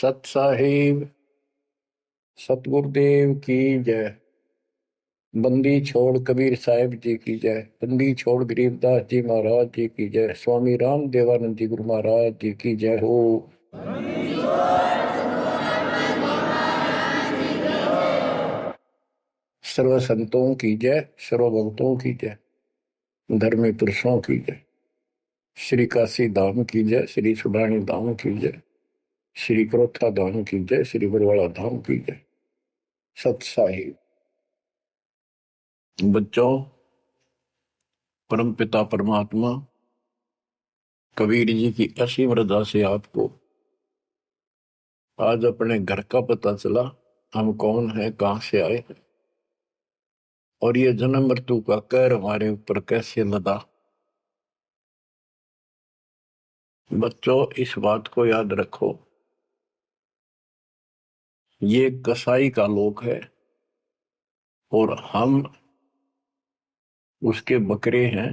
सत साहिब सतगुरुदेव की जय। बंदी छोड़ कबीर साहिब जी की जय। बंदी छोड़ गरीबदास जी महाराज जी की जय। स्वामी राम देवानंद जी गुरु महाराज जी की जय हो। सर्व संतों की जय, सर्व भक्तों की जय, धर्मी पुरुषों की जय। श्री काशी धाम की जय, श्री सुडानी धाम की जय, श्री क्रोथा धाम की जय, श्री बरवाड़ा धाम की जय। सत साहिब बच्चों, परम पिता परमात्मा कबीर जी की असीम रजा से आपको आज अपने घर का पता चला। हम कौन है, कहां से आए और ये जन्म मृत्यु का कहर हमारे ऊपर कैसे लदा। बच्चों, इस बात को याद रखो, ये कसाई का लोक है और हम उसके बकरे हैं,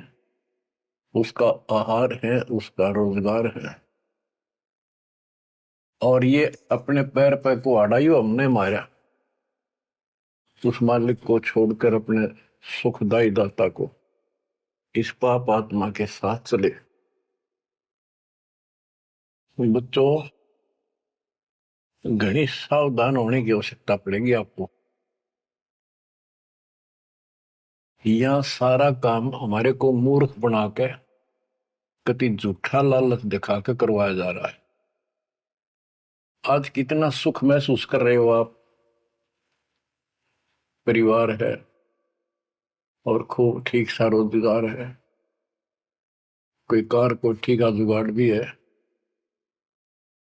उसका आहार है, उसका रोजगार है। और ये अपने पैर पर कुहाड़ा ही हमने मारा, उस मालिक को छोड़कर अपने सुखदायी दाता को इस पाप आत्मा के साथ चले। बच्चों, घनी सावधान होने की आवश्यकता पड़ेगी आपको। यह सारा काम हमारे को मूर्ख बना के कति झूठा लालच दिखा के करवाया जा रहा है। आज कितना सुख महसूस कर रहे हो आप, परिवार है और खूब ठीक सा रोजगार है, कोई कार को ठीक का जुगाड़ भी है,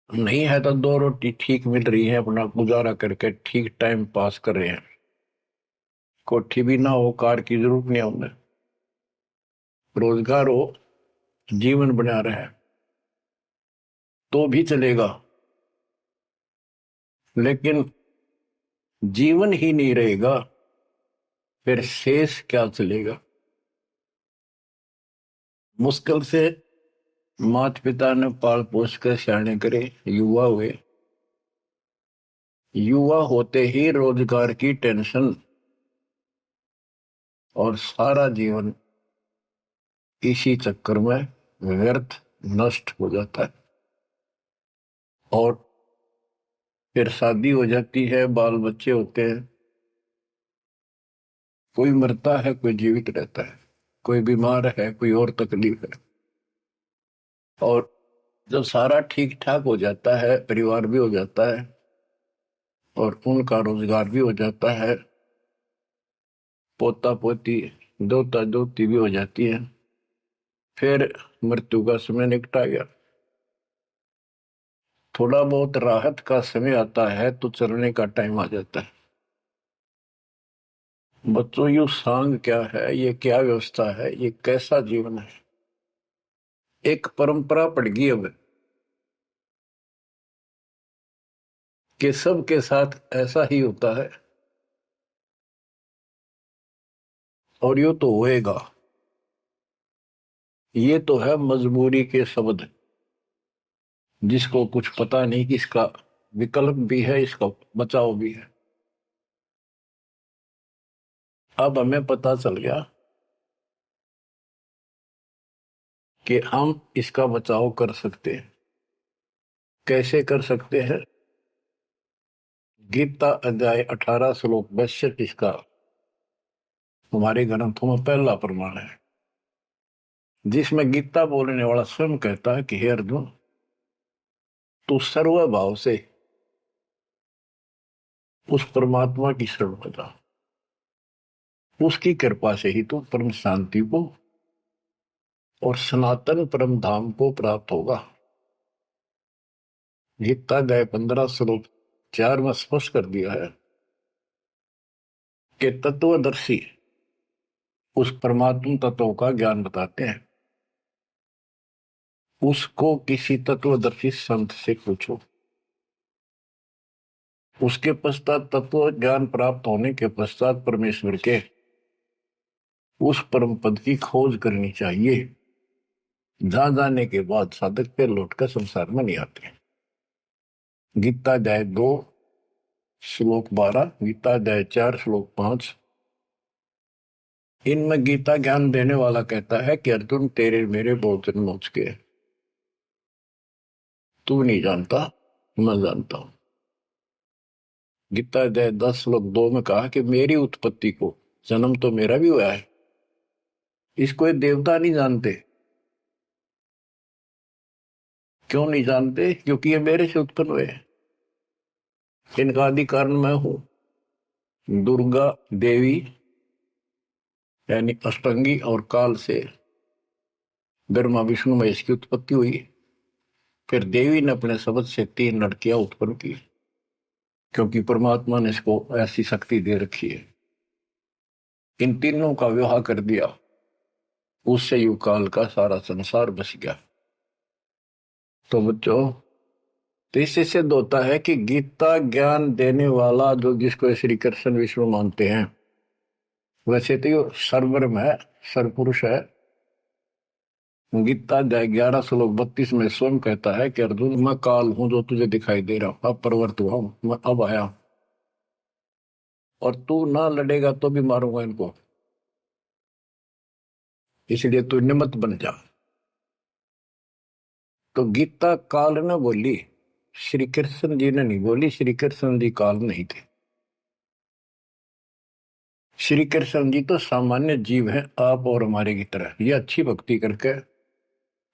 नहीं है तो दो रोटी ठीक मिल रही है, अपना गुजारा करके ठीक टाइम पास कर रहे हैं। कोठी भी ना हो, कार की जरूरत नहीं है उन्हें, रोजगार हो, जीवन बना रहे तो भी चलेगा। लेकिन जीवन ही नहीं रहेगा, फिर शेष क्या चलेगा। मुश्किल से माता पिता ने पाल पोस कर सियाने करे, युवा हुए, युवा होते ही रोजगार की टेंशन और सारा जीवन इसी चक्कर में व्यर्थ नष्ट हो जाता है। और फिर शादी हो जाती है, बाल बच्चे होते हैं, कोई मरता है, कोई जीवित रहता है, कोई बीमार है, कोई और तकलीफ है। और जब सारा ठीक ठाक हो जाता है, परिवार भी हो जाता है और उनका रोजगार भी हो जाता है, पोता पोती दोता दोती भी हो जाती है, फिर मृत्यु का समय निकटा गया। थोड़ा बहुत राहत का समय आता है तो चलने का टाइम आ जाता है। बच्चों, यू सांग क्या है, ये क्या व्यवस्था है, ये कैसा जीवन है। एक परंपरा पड़ गई अब कि सब के साथ ऐसा ही होता है और यो तो होएगा। ये तो है मजबूरी के शब्द, जिसको कुछ पता नहीं कि इसका विकल्प भी है, इसका बचाव भी है। अब हमें पता चल गया कि हम इसका बचाव कर सकते हैं। कैसे कर सकते हैं? गीता अध्याय 18 श्लोक 62 इसका हमारे ग्रंथों में पहला प्रमाण है, जिसमें गीता बोलने वाला स्वयं कहता है कि हे अर्जुन, तू सर्वभाव से उस परमात्मा की शरण में जा, उसकी कृपा से ही तू परम शांति को और सनातन परम धाम को प्राप्त होगा। गीता अध्याय 15 श्लोक 4 में स्पष्ट कर दिया है कि तत्वदर्शी उस परमात्मा तत्व का ज्ञान बताते हैं। उसको किसी तत्वदर्शी संत से पूछो। उसके पश्चात तत्व ज्ञान प्राप्त होने के पश्चात परमेश्वर के उस परम पद की खोज करनी चाहिए, जहां जाने के बाद साधक पे लौटकर संसार में नहीं आते। गीता अध्याय 2 श्लोक 12, गीता अध्याय 4 श्लोक 5। इनमें गीता ज्ञान देने वाला कहता है कि अर्जुन तेरे मेरे बहुत जन्म हो चुके हैं, तू नहीं जानता, मैं जानता हूं। गीता अध्याय 10 श्लोक 2 में कहा कि मेरी उत्पत्ति को, जन्म तो मेरा भी हुआ है, इसको ये देवता नहीं जानते। क्यों नहीं जानते? क्योंकि ये मेरे से उत्पन्न हुए हैं, इनका आदि कारण मैं हूं। दुर्गा देवी यानी अष्टंगी और काल से ब्रह्मा विष्णु महेश की उत्पत्ति हुई। फिर देवी ने अपने शब्द से 3 लड़कियां उत्पन्न की, क्योंकि परमात्मा ने इसको ऐसी शक्ति दे रखी है। इन तीनों का विवाह कर दिया, उससे युग काल का सारा संसार बस गया। तो बच्चों, तो इससे सिद्ध होता है कि गीता ज्ञान देने वाला जो, जिसको श्री कृष्ण विष्णु मानते हैं, वैसे तो ये सर्वब्रह्म है, सर्वपुरुष है। गीता अध्याय 11 श्लोक 32 में स्वयं कहता है कि अर्जुन मैं काल हूं जो तुझे दिखाई दे रहा हूं, अब प्रवर्त हुआ हूं, मैं अब आया, और तू ना लड़ेगा तो भी मारूंगा इनको, इसलिए तू निमित्त बन जा। तो गीता काल ने बोली, श्री कृष्ण जी ने नहीं बोली। श्री कृष्ण जी काल नहीं थे। श्री कृष्ण जी तो सामान्य जीव हैं, आप और हमारे की तरह। ये अच्छी भक्ति करके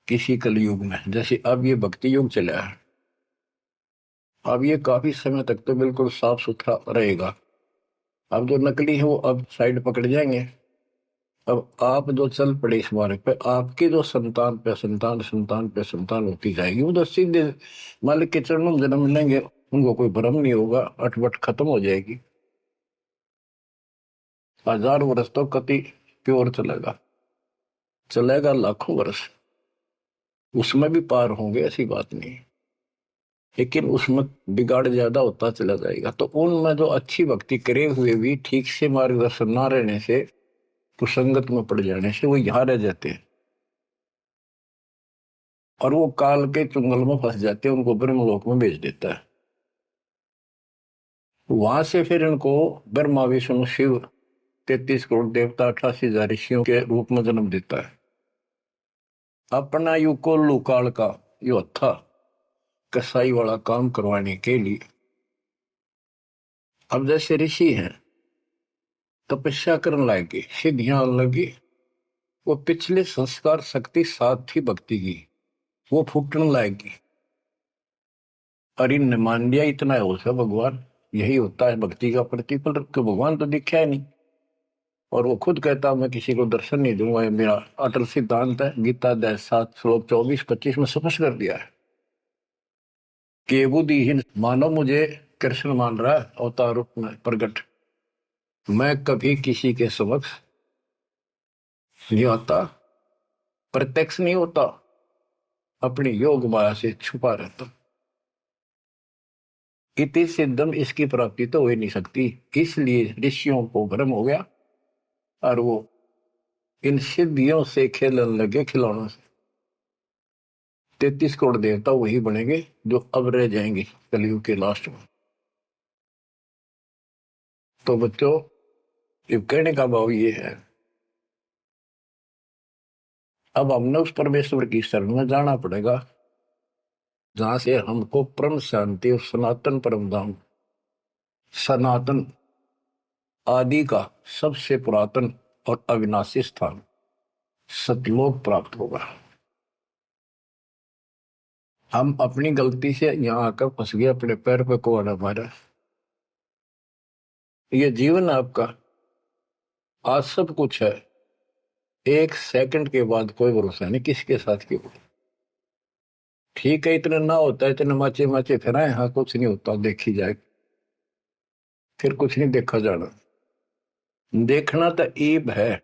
किसी कलयुग में, जैसे अब ये भक्ति युग चला है, अब ये काफी समय तक तो बिल्कुल साफ सुथरा रहेगा। अब जो नकली है वो अब साइड पकड़ जाएंगे। अब आप जो चल पड़े इस मार्ग पे, आपकी जो संतान पे संतान संतान पे संतान होती जाएगी, वो तो सीधे मालिक के चरणों में जन्म लेंगे, उनको कोई भ्रम नहीं होगा, अटपट खत्म हो जाएगी। 1000 वर्ष तो कति प्योर चलेगा, चलेगा लाखों वर्ष, उसमें भी पार होंगे, ऐसी बात नहीं। लेकिन उसमें बिगाड़ ज्यादा होता चला जाएगा। तो उनमें जो अच्छी भक्ति करे हुए भी ठीक से मार्गदर्शन ना रहने से, कुसंगत में पड़ जाने से वो यहाँ रह जाते हैं, और वो काल के चुंगल में फंस जाते हैं, उनको ब्रह्मलोक में भेज देता है। वहां से फिर इनको ब्रह्मा विष्णु शिव 33 करोड़ देवता 88,000 ऋषियों के रूप में जन्म देता है। अपना युग को लुकाल का यो था कसाई वाला काम करवाने के लिए। अब जैसे ऋषि हैं, तपस्या करने लगे, सिद्धियां लगी, वो पिछले संस्कार शक्ति साथ थी भक्ति की, वो फूटने लगेगी। और इनने मान लिया इतना है उसे भगवान, यही होता है भक्ति का प्रतिफल, तो भगवान तो दिखा है नहीं। और वो खुद कहता मैं किसी को दर्शन नहीं दूंगा, ये मेरा अटल सिद्धांत है। गीता अध्याय 7 श्लोक 24-25 में स्पष्ट कर दिया है कि बुद्धिहीन मानव मुझे कृष्ण मान रहा है अवतार रूप में प्रकट, मैं कभी किसी के समक्ष नहीं आता, प्रत्यक्ष नहीं होता, अपनी योग माया से छुपा रहता। इति सिद्धम, इसकी प्राप्ति तो हो ही नहीं सकती। इसलिए ऋषियों को भ्रम हो गया और वो इन सिद्धियों से खेलने लगे, खिलौनों से। 33 करोड़ देवता वही बनेंगे जो अब रह जाएंगे कलयुग के लास्ट में। तो बच्चों, ये कहने का भाव ये है, अब हमने उस परमेश्वर की शरण में जाना पड़ेगा जहां से हमको परम शांति और सनातन परम धाम, सनातन आदि का सबसे पुरातन और अविनाशी स्थान सतलोक प्राप्त होगा। हम अपनी गलती से यहां आकर फंस गए, अपने पैर पे कुआं मारा। ये जीवन आपका, आज सब कुछ है, एक सेकंड के बाद कोई भरोसा नहीं किसके साथ क्यों। ठीक है, इतना ना होता है, इतने माचे माचे फिराए, हाँ कुछ नहीं होता, देखी जाए, फिर कुछ नहीं देखा जाना। देखना तो ईब है,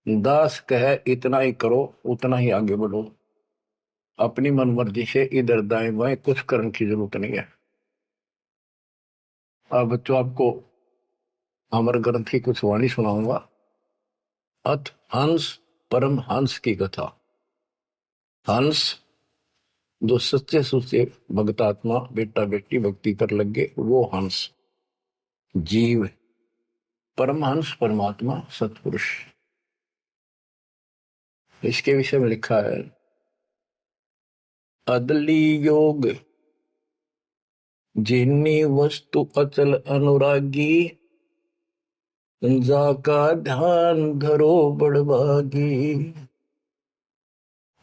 दास कहे इतना ही करो, उतना ही आगे बढ़ो, अपनी मनमर्जी से इधर दाएं बाएं कुछ करने की जरूरत नहीं है। अब बच्चों, आपको अमर ग्रंथ की कुछ वाणी सुनाऊंगा। अथ हंस परम हंस की कथा। हंस जो सच्चे सुच्चे भक्तात्मा बेटा बेटी भक्ति कर लगे वो हंस जीव परमहंस परमात्मा सतपुरुष। इसके विषय में लिखा है अदली योग जिन्नी वस्तु अचल अनुरागी जाका ध्यान धरो बड़भागी।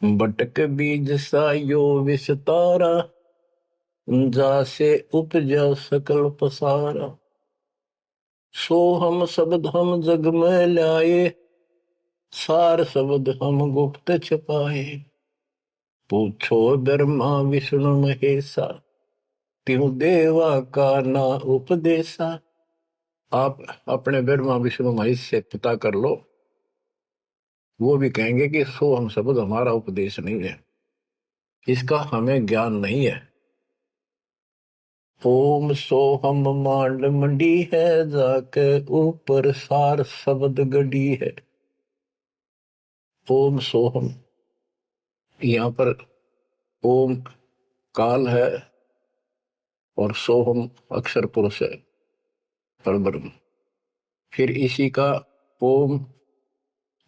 बटक बीज सायो विस्तारा जासे उपजा सकल पसारा। सो हम शब्द हम जग में लाए सार शब्द हम गुप्त छपाए। पूछो ब्रह्मा विष्णु महेशा त्यों देवा का ना उपदेशा। आप अपने ब्रह्मा विष्णु महेश से पता कर लो, वो भी कहेंगे कि सो हम शब्द हमारा उपदेश नहीं है, इसका हमें ज्ञान नहीं है। ओम सोहम मांड मंडी है जाके ऊपर सार शब्द गड़ी है। ओम सोहम, यहाँ पर ओम काल है और सोहम अक्षर पुरुष है परब्रह्म। फिर इसी का ओम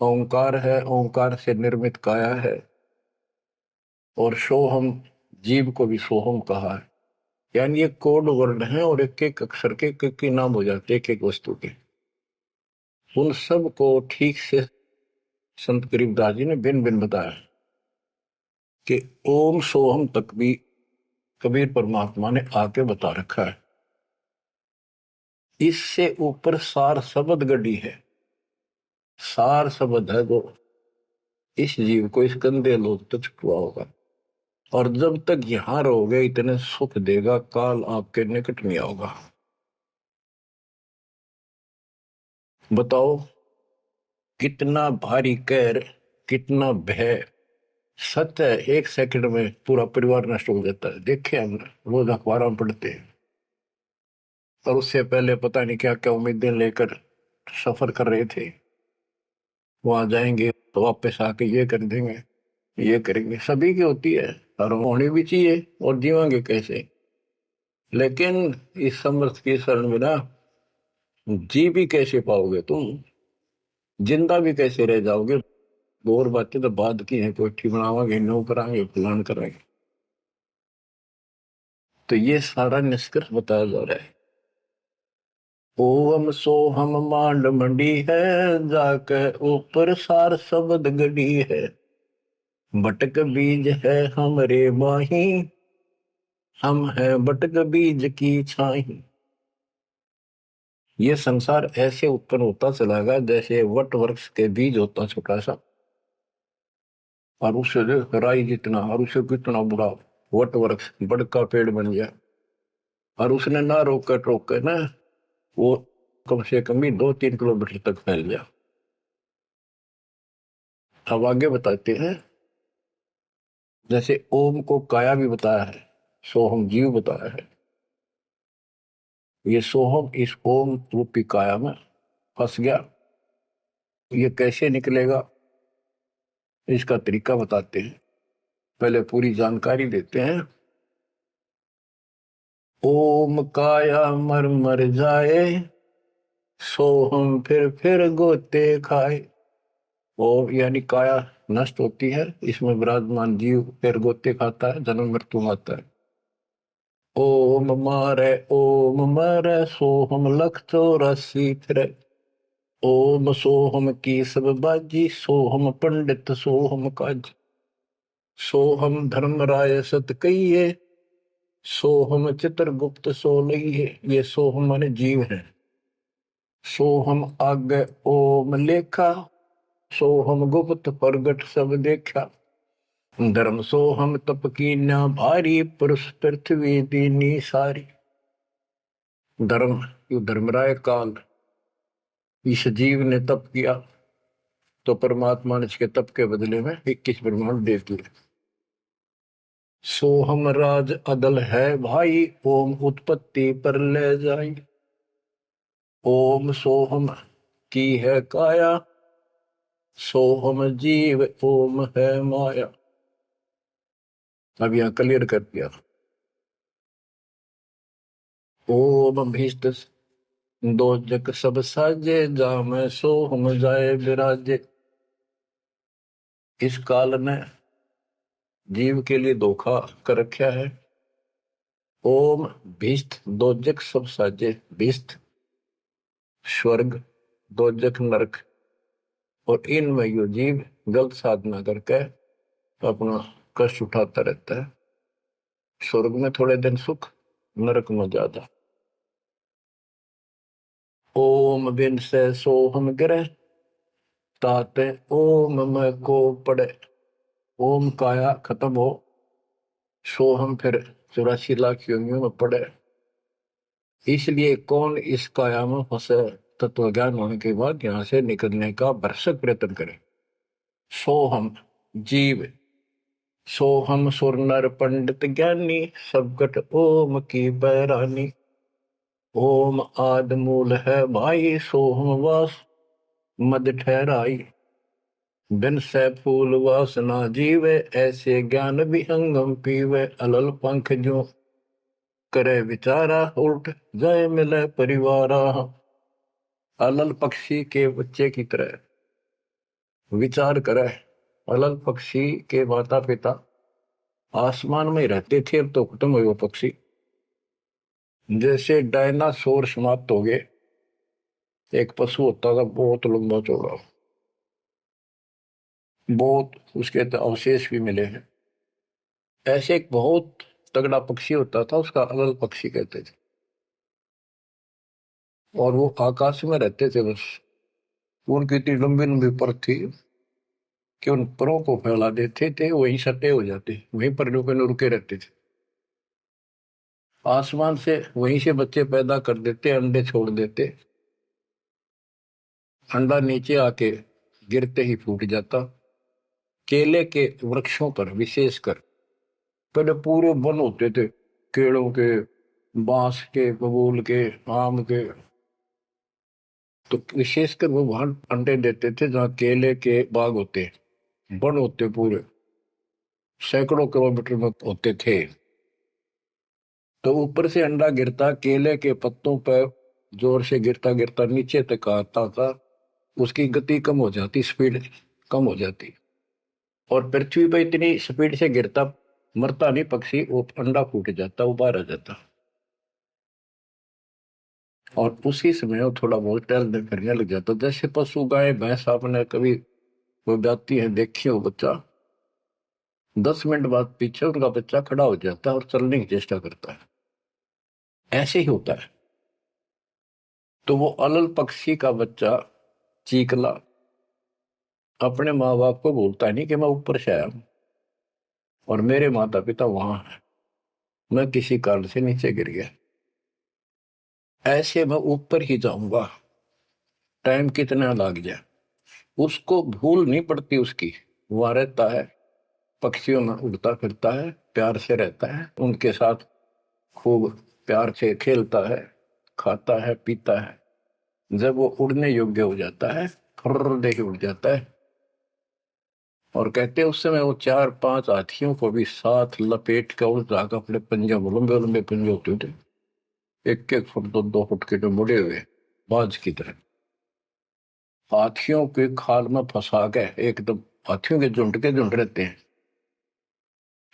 ओंकार है, ओंकार से निर्मित काया है। और सोहम जीव को भी सोहम कहा है, यानी ये कोड वर्ण है और एक एक अक्षर के एक नाम हो जाते एक एक वस्तु के। उन सब को ठीक से संत गरीबदास जी ने भिन्न भिन्न बताया कि ओम सोहम तक भी कबीर परमात्मा ने आके बता रखा है। इससे ऊपर सार शब्द गढ़ी है। सार शब्द है जो इस जीव को इस गंदे लोग तक छुआ होगा, और जब तक यहां रहोगे इतने सुख देगा, काल आपके निकट नहीं आओगा। बताओ कितना भारी कहर, कितना भय। सत्य है, एक सेकंड में पूरा परिवार नष्ट हो जाता है। देखे हम रोज अखबारों में पढ़ते हैं, और उससे पहले पता नहीं क्या क्या उम्मीदें लेकर सफर कर रहे थे। वहां जाएंगे तो वापस आके ये कर देंगे, ये करेंगे। सभी की होती है और होनी भी चाहिए, और जीवांगे कैसे। लेकिन इस समर्थ की शरण में ना जी भी कैसे पाओगे तुम, जिंदा भी कैसे रह जाओगे। और बातें तो बाद की है, कोठी बनावांगे, नो करांगे, फलान करांगे। तो ये सारा निष्कर्ष बताया जा रहा है। ओम सोहम मांड मंडी है जाके ऊपर सार शब्द गढ़ी है। बटक बीज है हमरे माही हम है बटक बीज की छाही। ये संसार ऐसे उत्पन्न होता चला गया जैसे वट वृक्ष के बीज होता छोटा सा, और उससे राई जितना, और उससे कितना बड़ा वट वृक्ष बड़का पेड़ बन गया। और उसने ना रोक टोक ना वो कम से कम भी 2-3 किलोमीटर तक फैल गया। अब आगे बताते हैं, जैसे ओम को काया भी बताया है, सोहम जीव बताया है। ये सोहम इस ओम रूपी काया में फंस गया। ये कैसे निकलेगा, इसका तरीका बताते हैं। पहले पूरी जानकारी देते हैं। ओम काया मर मर जाए सोहम फिर गोते खाए। ओम यानी काया नष्ट होती है, इसमें विराजमान जीव फिर गोते खाता है, जन्म मृत्यु आता है। ओम मारे सोहम लख 84 फिरे। ओम सोहम की सब बाजी सोहम पंडित सोहम काज। सोहम धर्म राय सत कहिए सोहम चित्रगुप्त सो लइए। ये सोहम माने जीव है। सोहम आगे ओम लेखा सोहम गुप्त प्रगट सब देखा। धर्म सोहम तप की न भारी पुरुष पृथ्वी दीनी सारी। धर्म धर्मराय काल इस जीव ने तप किया तो परमात्मा ने इसके तप के बदले में 21 ब्रह्मांड दे दिए। सोहम राज अदल है भाई ओम उत्पत्ति पर ले जाए। ओम सोहम की है काया सोहम जीव ओम है माया। अब यहाँ क्लियर कर दिया। ओम भीष्ट दो जग सब साजे, जाम सो हम जाए विराजे। इस काल ने जीव के लिए धोखा कर रखा है। ओम भीष्ट दो जग सब साजे, भीष्ट स्वर्ग, दो जग नरक, और इनमें यो जीव गलत साधना करके अपना कष्ट उठाता रहता है। स्वर्ग में थोड़े दिन सुख, नरक में ज्यादा। ओम बिन से सोहम गिरे, ताते ओम में को पड़े। ओम काया खत्म हो, सोहम फिर 84 लाख योनियों में पड़े। इसलिए कौन इस काया में फंसे, तत्व ज्ञान होने के बाद यहां से निकलने का भरसक प्रयत्न करे। सोहम जीव, सोहम सुर नर पंडित ज्ञानी, सबकट ओम की बैरानी। ओम आद मूल है भाई, सोहम वास मद ठहराई। बिन से फूल वासना जीवे, ऐसे ज्ञान विहंगम पीवे। अलल पंख जो करे विचारा, उल्ट जाए मिले परिवारा। अलल पक्षी के बच्चे की तरह विचार करे। अलल पक्षी के माता पिता आसमान में रहते थे, अब तो खत्म हुए वो पक्षी। जैसे डायनासोर समाप्त हो गए। एक पशु होता था बहुत लंबा चौड़ा, बहुत उसके तो अवशेष भी मिले हैं। ऐसे एक बहुत तगड़ा पक्षी होता था, उसका अलल पक्षी कहते थे। और वो आकाश में रहते थे बस। उनकी इतनी लंबी लंबी पर थी कि उन परों को फैला देते थे, वहीं सटे हो जाते, वहीं पर रुके रहते थे। आसमान से वहीं से बच्चे पैदा कर देते, अंडे छोड़ देते। अंडा नीचे आके गिरते ही फूट जाता। केले के वृक्षों पर विशेषकर पहले पूरे वन होते थे, केलों के, बांस के, बबूल के, आम के। तो विशेषकर वो वहां अंडे देते थे जहाँ केले के बाग होते, वन होते पूरे, सैकड़ों किलोमीटर में होते थे। तो ऊपर से अंडा गिरता, केले के पत्तों पर जोर से गिरता गिरता नीचे तक आता था। उसकी गति कम हो जाती, स्पीड कम हो जाती, और पृथ्वी पर इतनी स्पीड से गिरता, मरता नहीं पक्षी, वो अंडा फूट जाता, वो बाहर आ जाता। और उसी समय वो थोड़ा बहुत टहलने फिरने लग जाता। जैसे पशु गाय भैंस आपने कभी वो जाती है देखी हो, बच्चा 10 मिनट बाद पीछे उनका बच्चा खड़ा हो जाता है और चलने की चेष्टा करता है। ऐसे ही होता है। तो वो अलल पक्षी का बच्चा चीकला अपने माँ बाप को बोलता नहीं कि मैं ऊपर से आया हूं और मेरे माता पिता वहां है, मैं किसी कारण से नीचे गिर गया, ऐसे मैं ऊपर ही जाऊंगा, टाइम कितना लग जाए। उसको भूल नहीं पड़ती उसकी, वहां रहता है, पक्षियों में उड़ता फिरता है, प्यार से रहता है उनके साथ, खूब प्यार से खेलता है, खाता है, पीता है। जब वो उड़ने योग्य हो जाता है, फर्र दे के उड़ जाता है। और कहते हैं उस समय वो 4-5 हाथियों को भी साथ लपेट कर उस जाकर अपने पंजे, लंबे लंबे पंजे होते थे, 1-1 फुट 2-2 फुट के, जो मुड़े हुए बाज की तरह, हाथियों के खाल में फंसा के एकदम, हाथियों के झुंड रहते हैं,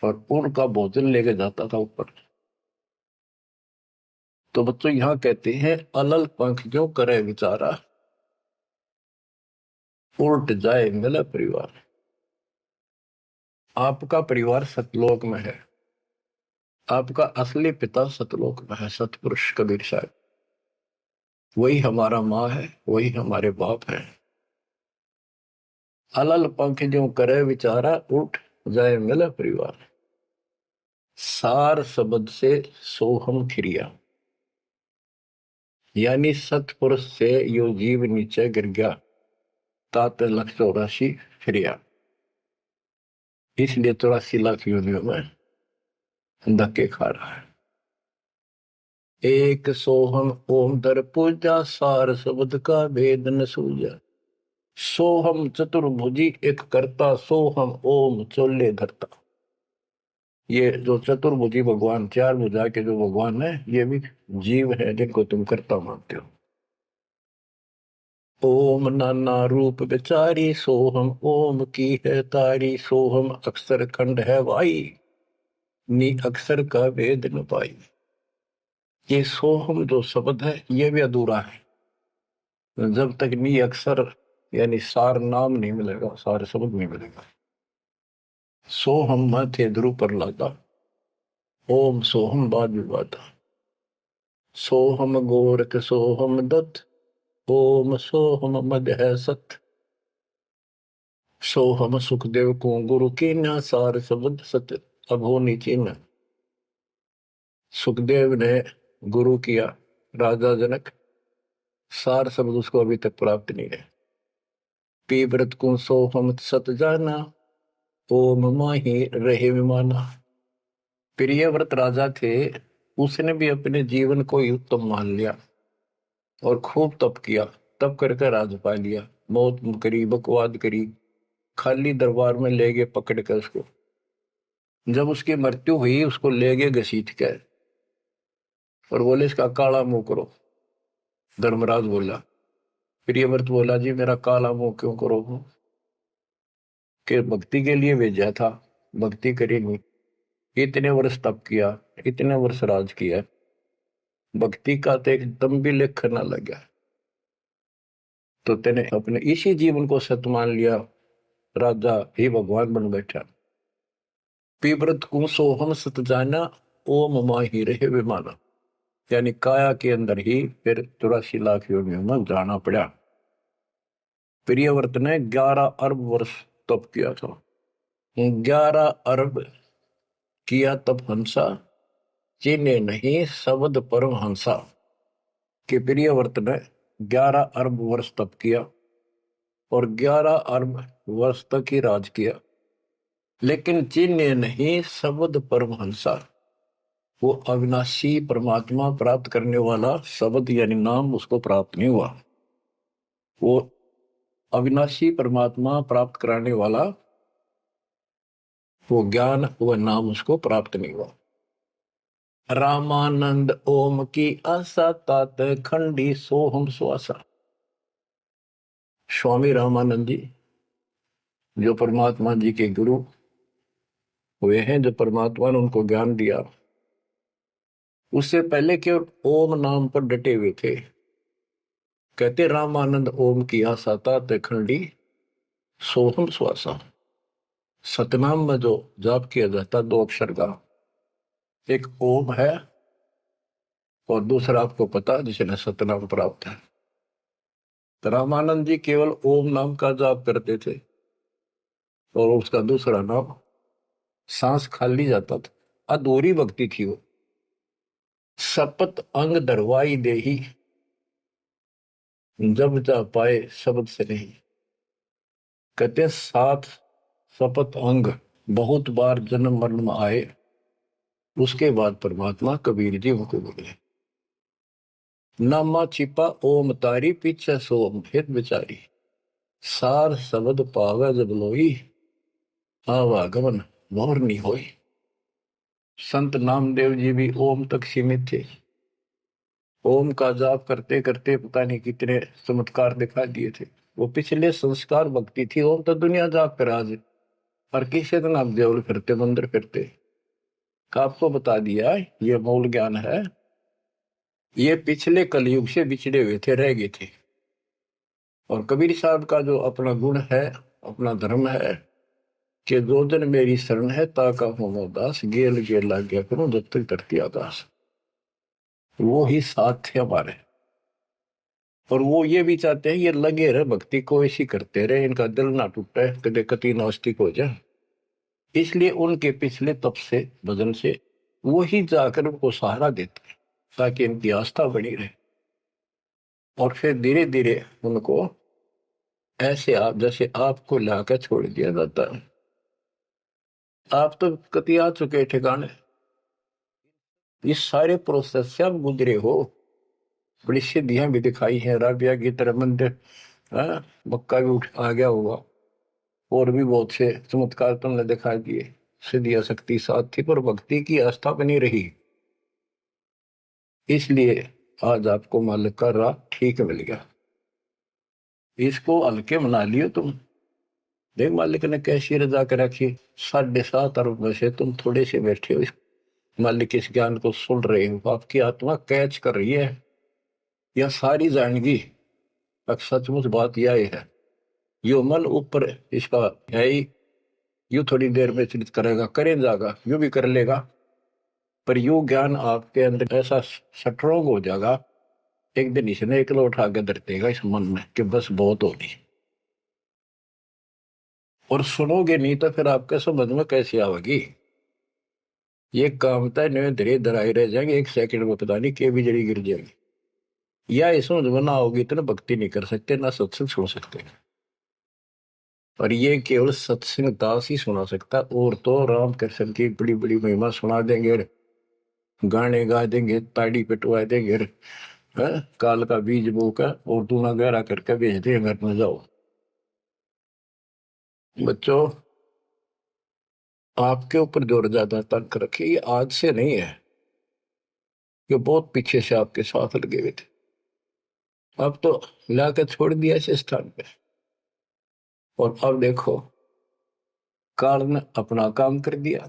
और उनका भोजन लेके जाता था ऊपर। तो बच्चों यहाँ कहते हैं अलल पंख जो करे विचारा, उल्ट जाए मिला परिवार। आपका परिवार सतलोक में है, आपका असली पिता सतलोक में है, सतपुरुष कबीर साहब। वही हमारा माँ है, वही हमारे बाप है। अलल पंख जो करे विचारा, उठ जाए मिला परिवार। सार शब्द से सोहम खिरिया, यानी सतपुरुष से यो जीव नीचे गिर गया, तात 184 फिरिया। इसलिए 84 लाख योनियों में धक्के खा रहा है। एक सोहम ओम दर पूजा, सार शब्द का भेद न सूझा। सोहम चतुर्भुजी एक करता, सोहम ओम चोले धरता। ये जो चतुर्भुजी भगवान, चार भुजा के जो भगवान है, ये भी जीव है जिनको तुम कर्ता मानते हो। ओम नाना रूप विचारी सोहम, ओम की है तारी सोहम, अक्षर खंड है वाई, नी अक्षर का वेद न पाई। ये सोहम जो शब्द है ये भी अधूरा है जब तक नी अक्षर यानी सार नाम नहीं मिलेगा, सार शब्द नहीं मिलेगा। सोहम थे ध्रुव पर लादा, ओम सोहम बाद विवादा, सोहम गोरख सोहम दत्त, ओम सोहम मद है सत, सोहम सुखदेव को गुरु की न, सार शब्द सत अब हो नीचे न। सुखदेव ने गुरु किया राजा जनक, सार शब्द उसको अभी तक प्राप्त नहीं है। पी व्रत को सोहम सत जाना, ओम माही रहे विमाना। प्रियव्रत राजा थे, उसने भी अपने जीवन को ही उत्तम मान लिया और खूब तप किया। तप करके राज पा लिया, मौत करी, बकवाद करी, खाली दरबार में ले गए पकड़ कर उसको। जब उसकी मृत्यु हुई उसको ले गए घसीट कर और बोले इसका काला मुंह करो। धर्मराज बोला, प्रियव्रत बोला जी मेरा काला मुंह क्यों करो? कि भक्ति के लिए भेजा था, भक्ति करी नहीं, इतने वर्ष तप किया, इतने वर्ष राज किया, भक्ति का तो एक दम भी लेख न लगा, तो तेने अपने इसी जीवन को सत मान लिया, राजा ही भगवान बन बैठा। पीव्रत को सोहम सत जाना, ओम माही रहे विमाना। यानी काया के अंदर ही फिर 84 लाख योनियों में जाना पड़ा। प्रियव्रत ने 11 अरब वर्ष तप किया था। 11 अरब किया तप हंसा, चिन्हे नहीं शब्द परम हंसा। कि प्रियव्रत ने 11 अरब वर्ष तप किया और 11 अरब वर्ष तक ही राज किया, लेकिन चिन्ह नहीं शब्द परमहंसा। वो अविनाशी परमात्मा प्राप्त करने वाला शब्द यानी नाम उसको प्राप्त नहीं हुआ। वो अविनाशी परमात्मा प्राप्त कराने वाला वो ज्ञान, वो नाम उसको प्राप्त नहीं हुआ। रामानंद ओम की आशा, तात खंडी सोहम श्वासा। स्वामी रामानंद जी जो परमात्मा जी के गुरु हुए हैं, जो परमात्मा ने उनको ज्ञान दिया, उससे पहले केवल ओम नाम पर डटे हुए थे। कहते रामानंद ओम की आशा तात खंडी सोहम श्वासा। सतनाम में जो जाप किया जाता 2 अक्षर का, एक ओम है और दूसरा आपको पता जिसने सतनाम प्राप्त है। तो रामानंद जी केवल ओम नाम का जाप करते थे और उसका दूसरा नाम सांस खाली जाता था, अधूरी भक्ति थी वो। सपत अंग दरवाई देही, जब जा पाए शब्द से नहीं। कहते 7 सपत अंग बहुत बार जन्म मरण में आए, उसके बाद परमात्मा कबीर जी उनको बोले। नामा छिपा ओम तारी, पीछे सोम फिर बिचारी। सार शब्द पावे जब लोई, आवागमन मोर नहीं होई। संत नामदेव जी भी ओम तक सीमित थे। ओम का जाप करते करते पता नहीं कितने चमत्कार दिखा दिए थे। वो पिछले संस्कार भक्ति थी। ओम तो दुनिया जाप कर आज, और किसी दिन आप देवल फिरते, मंदिर फिरते। आपको बता दिया ये मूल ज्ञान है। ये पिछले कलयुग से बिछड़े हुए थे, रह गए थे। और कबीर साहब का जो अपना गुण है, अपना धर्म है कि जो दिन मेरी शरण है ताका हो दास, गेल गेल लाग गया करूं जब तक धरती आकाश। वो ही साथ थे हमारे। और वो ये भी चाहते हैं ये लगे रहे भक्ति को, ऐसी करते रहे, इनका दिल ना टूटे, कदे कति नास्तिक हो जाए। इसलिए उनके पिछले तप से, भजन से वो ही जाकर उनको सहारा देते हैं ताकि इनकी आस्था बनी रहे। और फिर धीरे धीरे उनको ऐसे आप जैसे आपको लाकर छोड़ दिया जाता है। आप तो कति आ चुके ठिकाने, इस सारे प्रोसेस से आप गुजरे हो। बड़ी सिद्धियां भी दिखाई हैं, राबिया की तरह मंदिर, मक्का भी उठ आ गया होगा, और भी बहुत से चमत्कार तुमने दिखा दिए। सिद्धि शक्ति साथ थी पर भक्ति की आस्था बनी रही, इसलिए आज आपको मालिक का राह ठीक मिल गया। इसको हल्के मना लियो तुम। देख मालिक ने कैसी रजा कर रखी, 7.5 अरब में से तुम थोड़े से बैठे हो, मालिक इस ज्ञान को सुन रहे हो, आपकी आत्मा कैच कर रही है, यह सारी जानगी। अब सचमुच बात यह है, यो मन ऊपर इसका है ही, यू थोड़ी देर में चित करेगा, करे जाएगा, यू भी कर लेगा, पर यू ज्ञान आपके अंदर ऐसा स्ट्रोंग हो जाएगा, एक दिन इसने एक उठा के धर देगा इस मन में कि बस बहुत होगी। और सुनोगे नहीं तो फिर आपके समझ में कैसे आवेगी। ये काम था नहीं, धीरे धराई रह जाएंगे, 1 सेकंड में पता नहीं के भी जड़ी गिर जाएगी। या इस समझ में ना होगी इतना भक्ति नहीं कर सकते, ना सत्संग सुन सकते। और ये केवल सत्संग दास ही सुना सकता, और तो राम कृष्ण की बड़ी बड़ी महिमा सुना देंगे, गाने गा देंगे, ताड़ी पिटवा देंगे, काल का बीज बोकर और दूना गहरा करके भेज देंगे घर में, जाओ। बच्चों, आपके ऊपर जोर ज्यादा तंग रखे, ये आज से नहीं है, ये बहुत पीछे से आपके साथ लगे हुए थे, अब तो लाकर छोड़ दिया इस स्थान पे। और अब देखो, काल ने अपना काम कर दिया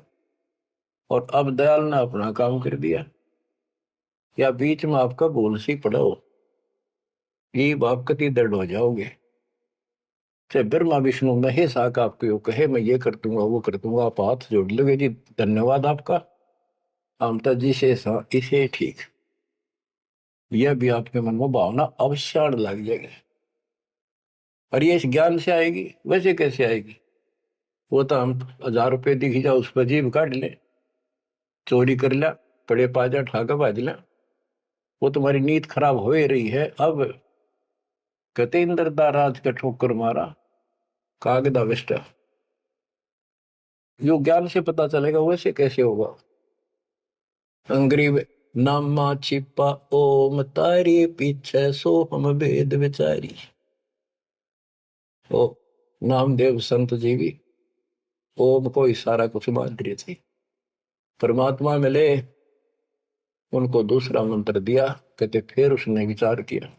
और अब दयाल ने अपना काम कर दिया, या बीच में आपका बोल सी पड़ा हो, ये आप कति दर्द हो जाओगे। चाहे ब्रह्मा विष्णु महेश आकर आपको कहे मैं ये कर दूंगा वो कर दूंगा, आप हाथ जोड़ लोगे, जी धन्यवाद आपका, आमता जी से इसे ठीक, यह भी आपके मन में भावना अवश्य लग जाएगी। और ये इस ज्ञान से आएगी, वैसे कैसे आएगी? वो तो हम 1000 रुपये दिख जाओ उस पर जीभ काट ले, चोरी कर लिया, पड़े पाजा ठाका बाज लिया, वो तुम्हारी नीयत खराब हो ही रही है। अब कहते इंद्र राज का ठोकर मारा कागदा विष्टा, जो ज्ञान से पता चलेगा वैसे कैसे होगा। अंग्रेज नामा छिपा ओम तारी पीछे सो हम भेद विचारी। ओ नामदेव संत जी भी ओम को ही सारा कुछ मान रहे थे, परमात्मा मिले, उनको दूसरा मंत्र दिया, कहते फिर उसने विचार किया,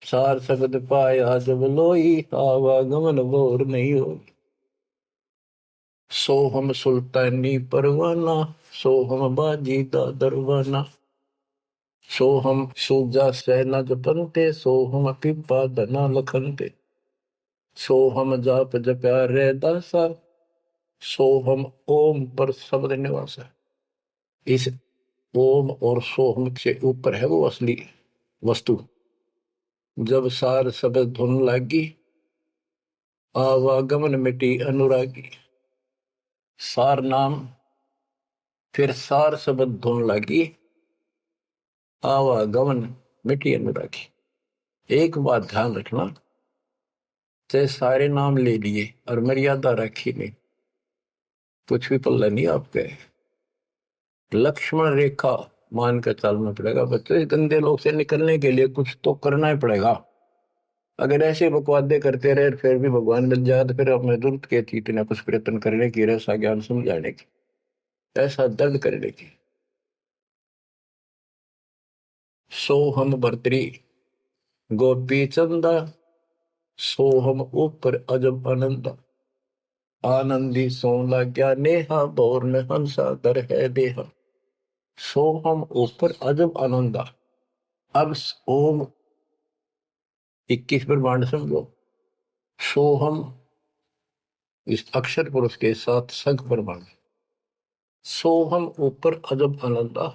सार शब्द पाया जब लोई, आवागमन बोर नहीं हो। सो हम सुल्तानी परवाना, सो हम बाजी दा दरवाना, सो हम सूजा सेना जपनते, सो हम पिपा धना लखनते, सो हम जाप जप्या रे दासा, सो हम ओम पर शब्द निवासा। इस ओम और सोहम से ऊपर है वो असली वस्तु। जब सार शब्द धुन लागी, आवागमन मिटी अनुरागी। सार नाम, फिर सार शब्द धुन लागी, आवागमन मिटी अनुरागी। एक बात ध्यान रखना, चाहे सारे नाम ले लिए और मर्यादा रखी नहीं, कुछ भी पल्ला नहीं आपके। लक्ष्मण रेखा मान कर चलना पड़ेगा बच्चों, इस गंदे लोग से निकलने के लिए कुछ तो करना ही पड़ेगा। अगर ऐसे बकवादे करते रहे फिर भी भगवान मिल जाए तो फिर हमें जरूरत क्या थी इतना कुछ प्रयत्न करने की, ऐसा ज्ञान समझाने की, ऐसा दर्द करने की। सोहम भर्तरी गोपी चंदा, सोहम ऊपर अजब आनंदा, आनंदी सोला क्या नेहा, बोर में हंसा दर है देहा। सोहम ऊपर अजब आनंदा। अब ओम 21 ब्रह्मांड समझो, सोहम इस अक्षर पुरुष के साथ संख ब्रह्मांड, सोहम ऊपर अजब आनंदा,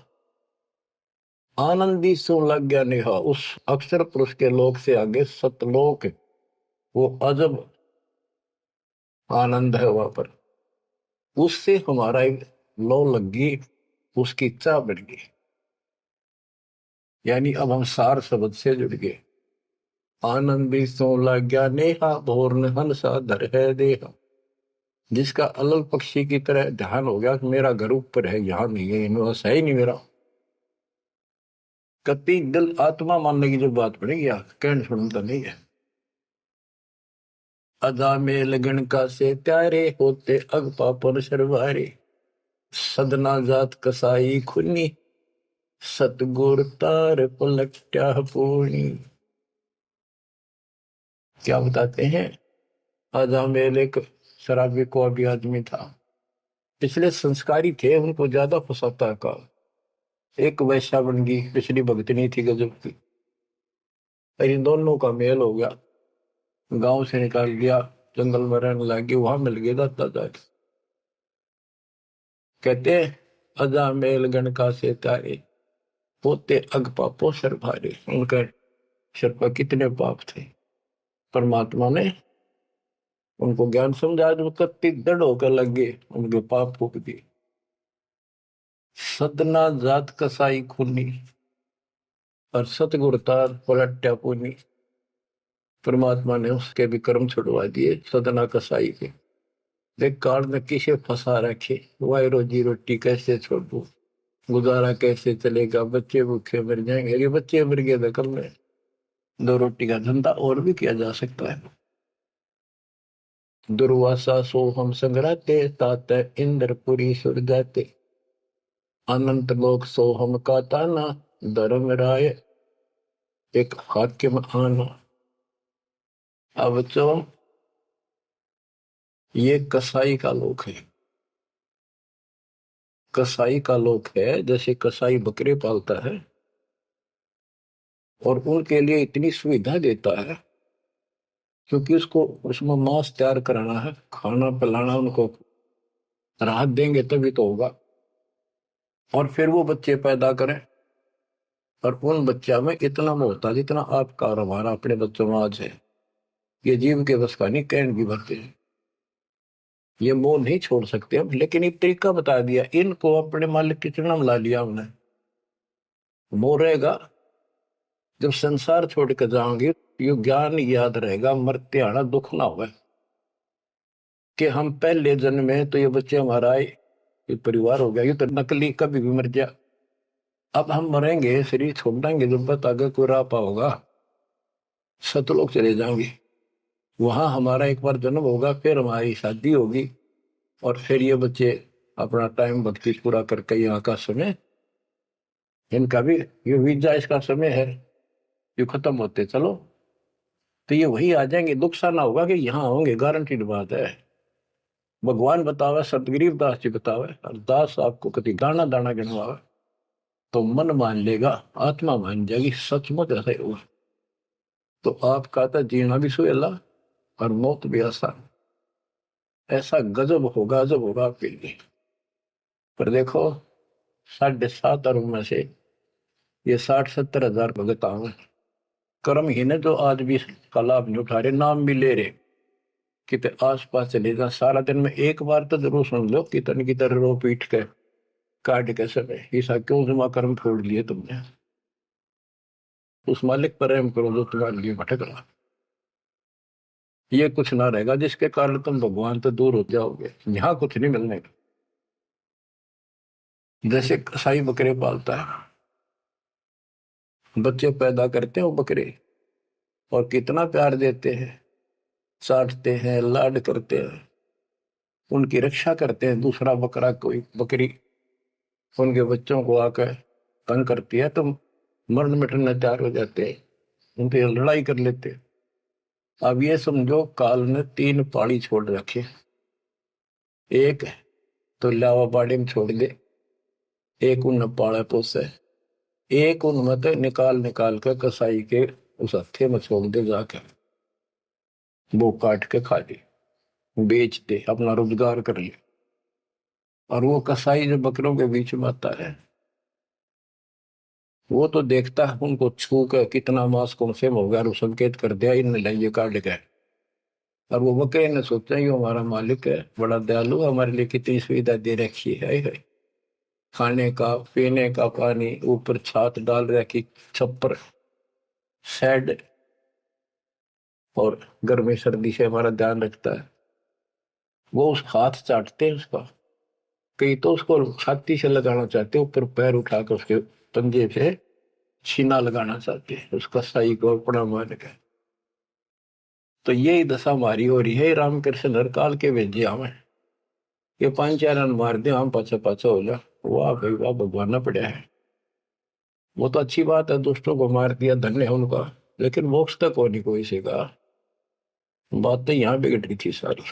आनंदी सो लग गया नेहा। उस अक्षर पुरुष के लोक से आगे सतलोक, वो अजब आनंद है वहां पर, उससे हमारा एक लो लग गई, उसकी इच्छा बढ़ गई, यानी अब हम सार शब्द से जुड़ गए। आनंदी सो लग गया नेहा, भोर हंसा धर है देहा। जिसका अलल पक्षी की तरह ध्यान हो गया कि मेरा घर ऊपर है, यहां नहीं है, इनमें है ही नहीं मेरा, कति दिल आत्मा मानने की जो बात पड़ेगी कहने सुनता नहीं है। अदा में लगन का से त्यारे होते अग पापन सरवारे। सदना जात कसाई खुनी सतगुर तार पलट्या पूर्णी। क्या बताते हैं? आजा मेल एक शराबी को अभी आदमी था, पिछले संस्कारी थे, उनको ज्यादा फसाता का। एक वैश्या बन गई, पिछली भगतनी थी गजब की। इन दोनों का मेल हो गया, गांव से निकाल दिया, जंगल में रहने लगी, वहां मिल गया दाता जाके। कहते अजा मेल गण का से तारे होते अग पापो सर भारे। उनके सर पर कितने पाप थे, परमात्मा ने उनको ज्ञान समझा, जो कत्ती दृढ़ होकर लगे, उनके पाप फूक दिए। सदना जात कसाई खूनी और सतगुरतार पलट्या पुनी। परमात्मा ने उसके भी कर्म छुड़वा दिए, सदना कसाई के। देख काल में किसे फंसा रखे, वाई रोजी रोटी कैसे छोड़ू, गुजारा कैसे चलेगा, बच्चे भूखे मर जाएंगे। ये बच्चे मर गए तो कल में दो रोटी का धंधा और भी किया जा सकता है। दुर्वासा सो हम संग्राते तात इंद्रपुरी सुर जाते। अनंत लोक सो हम का ताना धर्म राय एक हाकिम आना। अब बच्चों, ये कसाई का लोक है। कसाई का लोक है, जैसे कसाई बकरे पालता है और उनके लिए इतनी सुविधा देता है, क्योंकि उसको उसमें मांस तैयार कराना है, खाना पिलाना, उनको राहत देंगे तभी तो होगा। और फिर वो बच्चे पैदा करें, और उन बच्चा में इतना मोहता जितना आपका और हमारा अपने बच्चों में आज है, ये जीव के बस का नहीं, कहने की भरते हैं। ये मोह नहीं छोड़ सकते हम, लेकिन एक तरीका बता दिया, इनको अपने मालिक की चरणों में ला लिया हमने। मोह रहेगा, जब संसार छोड़ कर जाओगे, ये ज्ञान याद रहेगा, मरते आना दुख ना होगा कि हम पहले जन्म में तो ये बच्चे हमारा आए, ये परिवार हो गया, ये तो नकली, कभी भी मर गया। अब हम मरेंगे, शरीर छोड़ देंगे, जब बत आगे कोई राह पाओगा, सतलोक चले जाएंगे। वहां हमारा एक बार जन्म होगा, फिर हमारी शादी होगी, और फिर ये बच्चे अपना टाइम भक्ति पूरा करके यहाँ का समय, इनका भी ये वीजा इसका समय है, ये खत्म होते चलो तो ये वही आ जाएंगे। दुख सा ना होगा कि यहाँ होंगे, गारंटीड बात है। भगवान बतावे, सतगरीब दास जी बतावे, और दास आपको कभी दाना दाना गिनवावे तो मन मान लेगा, आत्मा मान जाएगी, सचमुच ऐसा ही होगा। तो आपका तो जीना भी सुहेला और मौत भी आसान। ऐसा गजब होगा, जब होगा आपके लिए। पर देखो, 7.5 अरब में से ये 60-70 हजार भगत आवे, कर्म ही ने जो आज भी का लाभ नहीं उठा रहे, नाम भी ले रहे, कितने आस पास चले जा, सारा दिन में एक बार तो जरूर सुन लो कितन की तरह रो पीट के काट के समय, ऐसा क्यों जमा कर्म छोड़ लिए तुमने। उस मालिक पर रहम करो जो तुम्हारे लिए भटक रहा। ये कुछ ना रहेगा जिसके कारण तुम भगवान से दूर हो जाओगे, यहाँ कुछ नहीं मिलने का। जैसे कसाई बकरे पालता है, बच्चे पैदा करते हैं वो बकरे, और कितना प्यार देते हैं, चाटते हैं, लाड करते हैं, उनकी रक्षा करते हैं। दूसरा बकरा कोई बकरी उनके बच्चों को आकर तंग करती है तो मरण मिटने तैयार हो जाते हैं, उनसे लड़ाई कर लेते हैं। अब ये समझो, काल ने 3 पाड़ी छोड़ रखे, एक तो लावा बाड़ी में छोड़ दे, एक उन पाड़ा पोसे, एक उनमें तो निकाल निकाल कर कसाई के उस हत्थे में छोड़ दे, जाकर वो काट के खा ले, बेच दे, अपना रोजगार कर ले। और वो कसाई जो बकरों के बीच में आता है, वो तो देखता है उनको छू कर कितना मांस कौन से हो गया, और वो संकेत कर दिया इन लाइए काट के। और वो बकरे ने सोचा ये हमारा मालिक है, बड़ा दयालु, हमारे लिए कितनी सुविधा दे रखी है, खाने का पीने का पानी, ऊपर छात डाल रखी, छप्पर, शेड, और गर्मी सर्दी से हमारा ध्यान रखता है। वो उस हाथ चाटते हैं उसका, कई तो उसको छाती से लगाना चाहते, ऊपर पैर उठाकर उसके पंजे से छीना लगाना चाहते हैं, उसका सही को अपना मान के। तो यही दशा हमारी हो रही है। रामकृष्ण हर काल के भेजे हमें, ये 5-4 रन मार दे, हम पाछा पाछा हो जा, वाह भाई वाह, भगवाना पड़ा है। वो तो अच्छी बात है, दुष्टों को मार दिया, धन्य है उनका, लेकिन मोक्ष तक हो नहीं कोई से का। बात तो यहाँ बिगड़ रही थी सारी।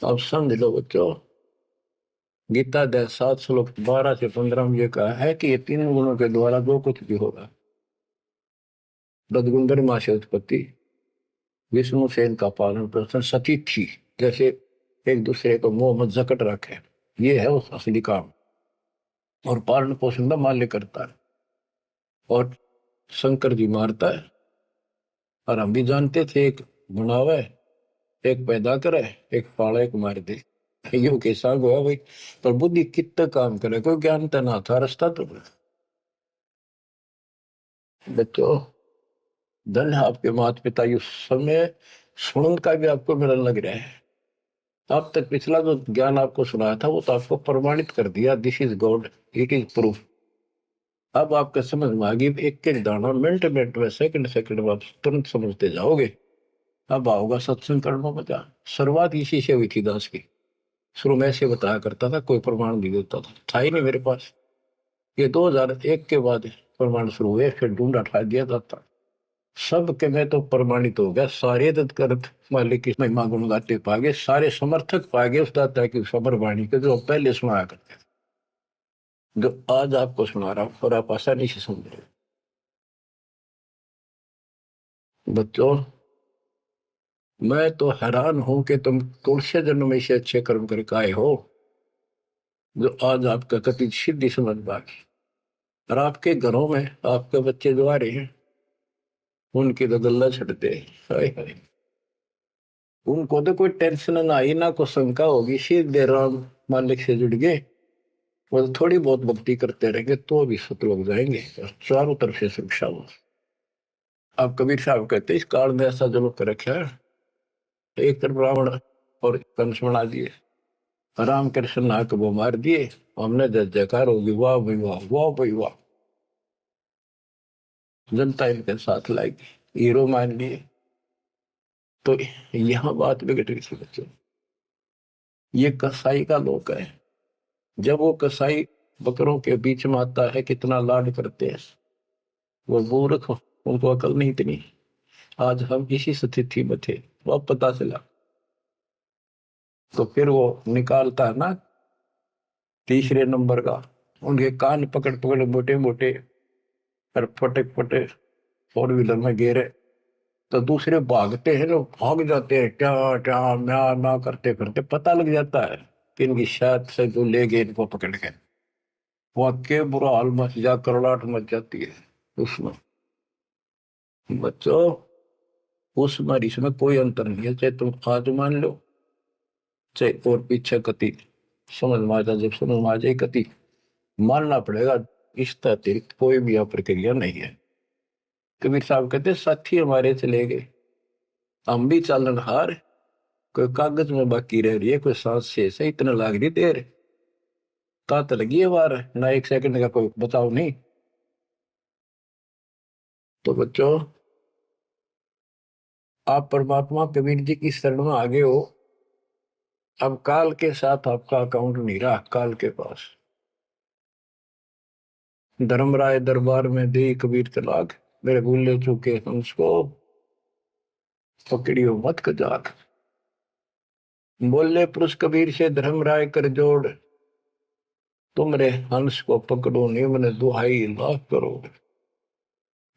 अब समझ लो बच्चों, गीता अध्याय 7 श्लोक 12 से 15 में ये कहा है कि ये 3 गुणों के द्वारा जो कुछ भी होगा, रजगुंदर मां से उत्पत्ति, विष्णु से इनका पालन पोषण, सती थी, जैसे एक दूसरे को मोह मत जकट रखे, ये है उस असली काम। और पालन पोषण का माल्य करता है, और शंकर जी मारता है। और हम भी जानते थे, एक बनावे, एक पैदा करे, एक पाले, एक मार दे, यो कैसा हुआ भाई। पर बुद्धि कितना काम करे, कोई ज्ञान तो ना था, रास्ता तो बच्चों, धन है आपके माता पिता, इस समय सुनन का भी आपको मिलने लग रहा है। अब तक पिछला जो ज्ञान आपको सुनाया था वो तो आपको प्रमाणित कर दिया, this is God, it is proof. अब आपका समझ में आ गई, एक एक दाना मिनट मिनट में, सेकंड सेकंड में आप तुरंत समझते जाओगे। अब आओगा सत्संग करना मजा। शुरुआत इसी से हुई थी दास की। शुरू में ऐसे बताया करता था, कोई प्रमाण नहीं देता था ही नहीं मेरे पास। ये 2001 के बाद प्रमाण शुरू हुए, फिर ढूंढा ठा दिया जाता सब के। मैं तो प्रमाणित हो गया, सारे तत्कर्त मालिक की महिमा गुण गाते पागे, सारे समर्थक पागे उस दाता की सबर वाणी के, जो पहले सुनाया करते थे, जो आज आपको सुना रहा हूं, और आप आसानी से समझ रहे बच्चों। मैं तो हैरान हूं कि तुम तुलसी जन्म में से अच्छे कर्म करके आए हो, जो आज आपका कति सिद्धि समझ पागे। और आपके घरों में आपके बच्चे जो आ रहे हैं, उनकी तो गल्ला छटते, हाय हाय, उनको तो कोई टेंशन ना आई, ना कोई शंका होगी, सीधे राम मालिक से जुड़ गए, वो थोड़ी बहुत भक्ति करते रहेंगे तो भी सतलोक जाएंगे, और चारों तरफ से सुरक्षा हो। अब कबीर साहब कहते इस काल में ऐसा जुल्म कर रखा है, एक तरफ रावण और कंस बना दिए, राम कृष्ण नाक वो मार दिए, हमने जय जयकार होगी, वाह भाई वाह, वाह भाई वाह, जनता इनके साथ लाएगी, हीरो मान लिए। तो यहाँ बात बिगड़ रही थी बच्चों। ये कसाई का लोक है, जब वो कसाई बकरों के बीच में आता है, कितना लाड करते हैं वो मूर्ख, उनको अकल नहीं इतनी। आज हम इसी स्थिति में थे, वो अब पता चला। तो फिर वो निकालता है ना तीसरे नंबर का, उनके कान पकड़ पकड़ मोटे मोटे, और फटक फटे 4 व्हीलर में गेरे, तो दूसरे भागते हैं, लोग भाग जाते हैं, क्या क्या म्या म्या करते करते, पता लग जाता है कि इनकी शायद से जो ले गए इनको पकड़ के। वाक्य बुरा हाल मच जा, करलाट मच जाती है उसमें बच्चों। उस मरीज में कोई अंतर नहीं है, चाहे तुम आज मान लो, चाहे और पीछे कति समझ में आ जाए, जब समझ में आ जाए कति मानना पड़ेगा। इस अतिरिक्त कोई भी यह प्रक्रिया नहीं है। कबीर साहब कहते साथी हमारे चले गए, हम भी चालन हार, कोई कागज में बाकी रह रही है, कोई सांस से इतना लाग रही देर, तात लगी है वार, ना एक सेकंड का कोई बचाव नहीं। तो बच्चों, आप परमात्मा कबीर जी की शरण में आगे हो। अब काल के साथ आपका अकाउंट नहीं रहा, काल के पास। धर्मराय दरबार में दे कबीर तलाक, मेरे भूले चुके हंस को पकड़ियो मत कजाक। बोले पुरुष कबीर से धर्मराय कर जोड़, तुमरे हंस को पकड़ो निम्न दुहाई लाख करोड़,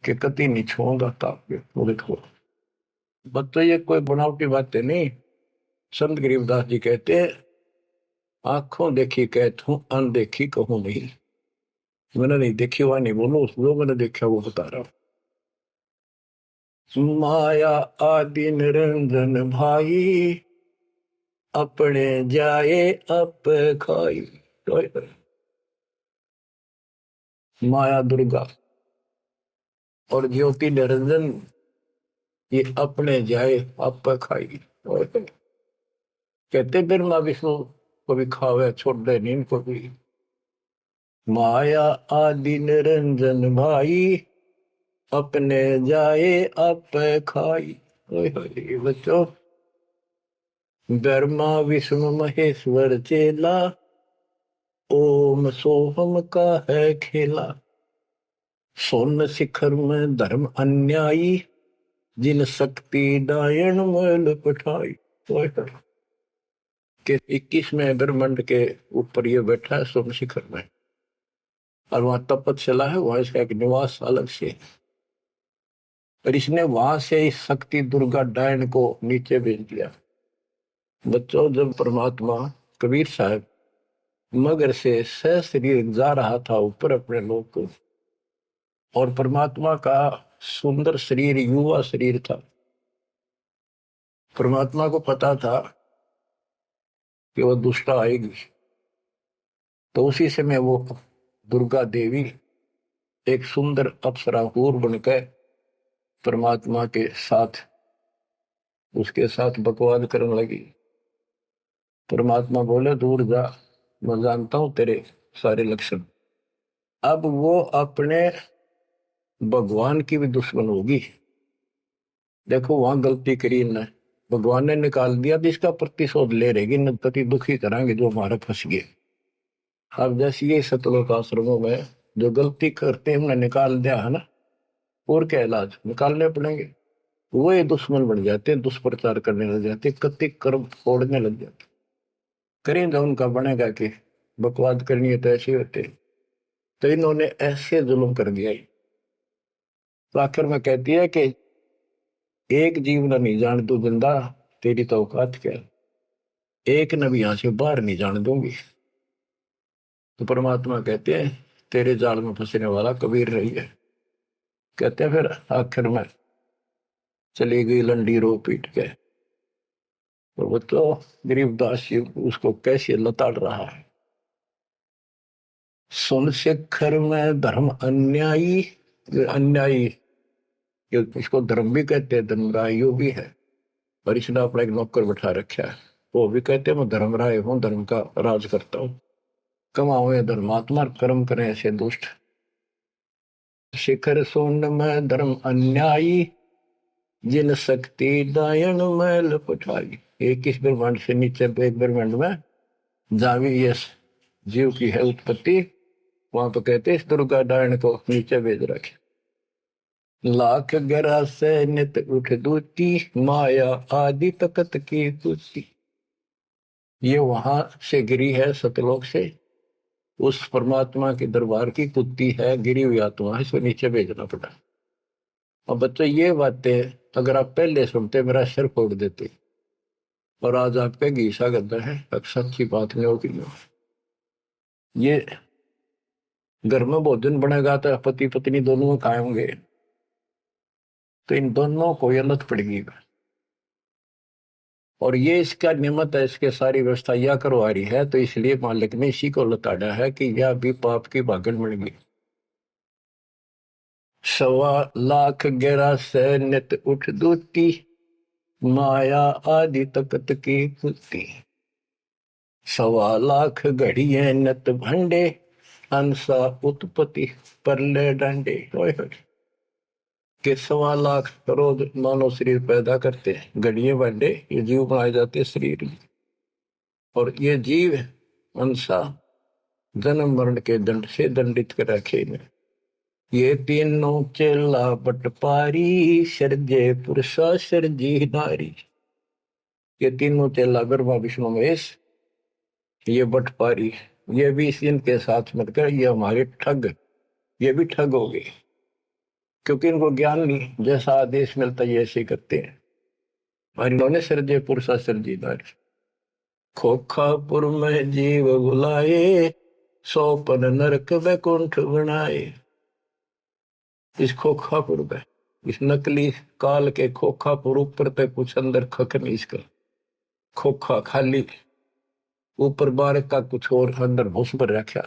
के कति नहीं छोड़गा ताप को। बच्चों ये कोई बनावटी बातें नहीं। संत गरीबदास जी कहते हैं, आंखों देखी कहता हूं, अनदेखी कहूं नहीं। मैंने नहीं देखी हुआ नहीं बोलो, जो मैंने देखा वो बता रहा हूं। माया आदि निरंजन भाई, अपने जाए अप खाई। माया दुर्गा और ज्योति निरंजन, ये अपने जाए अप खाई। कहते ब्रह्मा विष्णु को भी खावे, छोड़ दे नींद को भी। माया आदि निरंजन भाई, अपने जाए अप खाई। ओए होए बच्चों, ब्रह्मा विष्णु महेश्वर चेला, ओम सोहम का है खेला। सोन शिखर में धर्म अन्यायी, जिन शक्ति डायन मैल पठाई। ओए होए, के 21वें ब्रह्मांड के ऊपर ये बैठा है सोम शिखर में, और वहां तपस्या है, वहां इसका एक निवास अलग से है। और इसने वहां से इस शक्ति दुर्गा डायन को नीचे भेज दिया। बच्चों, जब परमात्मा कबीर साहब मगर से शरीर जा रहा था ऊपर अपने लोक को, और परमात्मा का सुंदर शरीर युवा शरीर था, परमात्मा को पता था कि वो दुष्टा आएगी, तो उसी समय वो दुर्गा देवी एक सुंदर अप्सरा हूर बनकर परमात्मा के साथ उसके साथ बकवाद करने लगी। परमात्मा बोले दूर जा, मैं जानता हूं तेरे सारे लक्षण। अब वो अपने भगवान की भी दुश्मन होगी। देखो वहां गलती करी न, भगवान ने निकाल दिया तो इसका प्रतिशोध ले रहेगी, न पति दुखी कराएंगे जो हमारा फंस गए। अब जैसे ये सतलोक आश्रमों में जो गलती करते हैं हमने निकाल दिया है ना, और क्या इलाज निकालने पड़ेंगे। वो ये दुश्मन बन जाते हैं, दुष्प्रचार करने लग जाते, कति कर्म फोड़ने लग जाते। करें तो उनका बनेगा कि बकवाद करनी है तो ऐसे होते, तो इन्होंने ऐसे जुल्म कर दिया। तो आखिर में कहती है कि एक जीव न नहीं जान तू जिंदा, तेरी तो औकात क्या, एक न भी यहां से बाहर नहीं जाने दूंगी। तो परमात्मा कहते हैं तेरे जाल में फंसने वाला कबीर रही है। कहते हैं फिर आखिर में चली गई लंडी रो पीट के। तो वो तो गरीबदास जी उसको कैसे लताड़ रहा है। सुन शिखर में धर्म अन्यायी, अन्यायी इसको धर्म भी कहते हैं, धर्मरायो भी है, और इसने अपना एक नौकर बैठा रखा है, वो भी कहते हैं मैं धर्मराय हूं, धर्म का राज करता हूं। कमाओ या धर्मात्मा, कर्म करें ऐसे दुष्ट। शिखर सोन में धर्म अन्यायी, जिन शक्ति दायन मैल पठाई। 21 ब्रह्मांड से नीचे एक ब्रह्मांड में जहां भी ये जीव की है उत्पत्ति, वहां पर कहते इस दुर्गा डायन को नीचे भेज रखे। लाख गरा से नित उठ दूती, माया आदि तकत की कुती। ये वहां से गिरी है सतलोक से, उस परमात्मा के दरबार की कुत्ती है, गिरी हुई आत्मा है, इसको नीचे भेजना पड़ा। अब बच्चों ये बातें अगर आप पहले सुनते मेरा सिर फोड़ देते, और आज आपके घीसा गद्दा है, अक्सर की बात नहीं होगी। ये घर में भोजन बनेगा तो पति पत्नी दोनों खाएंगे, तो इन दोनों को ये लत पड़ेगी, और ये इसका निमित्त है, इसके सारी व्यवस्था यह करवा रही है, तो इसलिए मालिक ने इसी को लताड़ा है कि यह भी पाप की भागन बन गई। 1.25 लाख गहरा से नित उठ दूती, माया आदि तकत की कुत्ती। 1.25 लाख घड़िए नत भंडे, अंसा उत्पत्ति परले डंडे। के 1.25 लाख करोड़ मानव शरीर पैदा करते हैं, घड़िए भंडे ये जीव बनाए जाते हैं शरीर में, और ये जीव अंसा जन्म मरण के दंड से दंडित कर रखे में। ये तीनों चेला बटपारी, सर्जे पुरुषा सर्जी नारी। ये तीनों चेला ब्रह्मा विष्णु महेश, ये बटपारी, ये भी इनके साथ मिलकर ये हमारे ठग, ये भी ठग हो गए, क्योंकि इनको ज्ञान नहीं, जैसा आदेश मिलता है ऐसे करते हैं। और इन्होंने सर्जे पुरुषा सर्जी नारी। खोखापुर में जीव बुलाए, 100 नरक वैकुंठ बनाए। इस खोखापुर में, इस नकली काल के खोखापुर ऊपर पे कुछ अंदर खक नहीं, इसका खोखा खाली, ऊपर बार का कुछ और अंदर भूस पर रखा।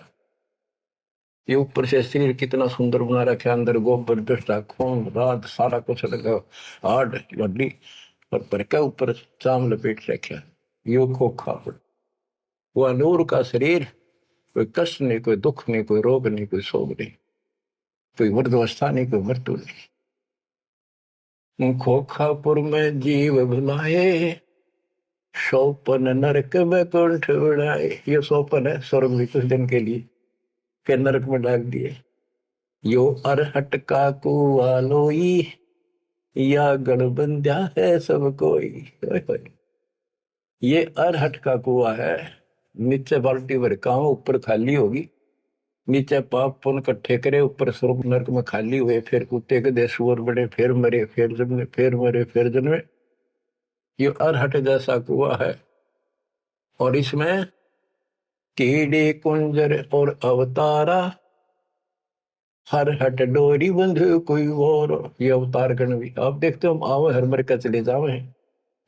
ये ऊपर से शरीर कितना सुंदर बना रखा, अंदर गोबर दस्ता खून रात सारा कुछ लगा, हार्ड हड्डी पर क्या ऊपर चाम लपेट रखा। यो खोखापुर, वह नूर का शरीर, कोई कष्ट नहीं, कोई दुख नहीं, कोई रोग नहीं, कोई शोक नहीं, कोई वृद्धावस्था नहीं, कोई मृत्यु नहीं। खोखापुर में जीव भुलाए, सोपन नरक में कुंठ उड़ाए। ये सोपन है स्वर्ग भी कुछ दिन के लिए, के नरक में डाल दिए। यो अरहट का कुआ लोई, या गणबंध्या है सब कोई। ओए होए। ये अरहट का कुआ है, नीचे बाल्टी भर का ऊपर खाली होगी। नीचे पाप पुन इकट्ठे करे, ऊपर स्वर्ग नरक में खाली हुए, फिर कुत्ते के दे सुअर बड़े, फिर मरे, फिर जन्मे, फिर मरे, फिर जन्मे। ये अरहट जैसा कुआ है। और इसमें कीड़े कुंजर और अवतारा, हर हट डोरी बंधु कोई और। ये अवतार गण भी आप देखते हो, आओ हर मर का चले जावे।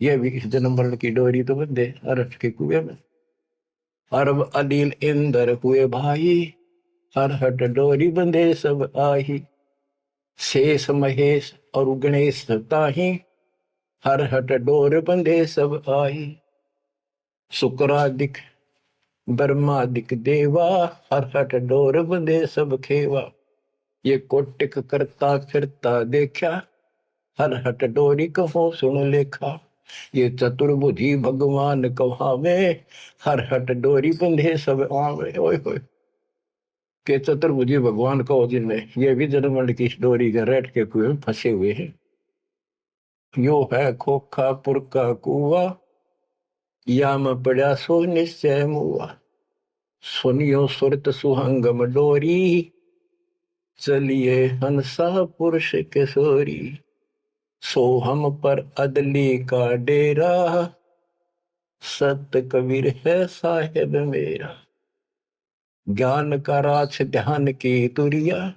ये भी इस जन्म मरण की डोरी तो बंधे अरहट के कुएं में। अरब अनिल इंद्र हुए भाई, हर हट डोरी बंधे सब आही। शेष महेश और गणेश ताही, हर हट डोर बंधे सब आही। शुक्रादिक ब्रह्मादिक देवा, हर हट डोर बंधे सब खेवा। ये कोटिक करता फिरता देखा, हर हट डोरी कहो सुन लेखा। ये चतुर्भुजी भगवान कहावे, हर हट डोरी बंधे सब आवे। ओए होए। के चतुर्भुजी भगवान कहो जिनमें, ये भी जन्मंड की डोरी के रेट के कुएं में फंसे हुए हैं। यो है खोखापुर का कुआ, या में पड़ा सो निश्चय मुआ। सुनियो सुरत सुहंगम डोरी, चलिए हंसा पुरुष किशोरी। सो हम पर अदली का डेरा, सत कबीर है साहेब मेरा। ज्ञान का राछ ध्यान की तुरिया,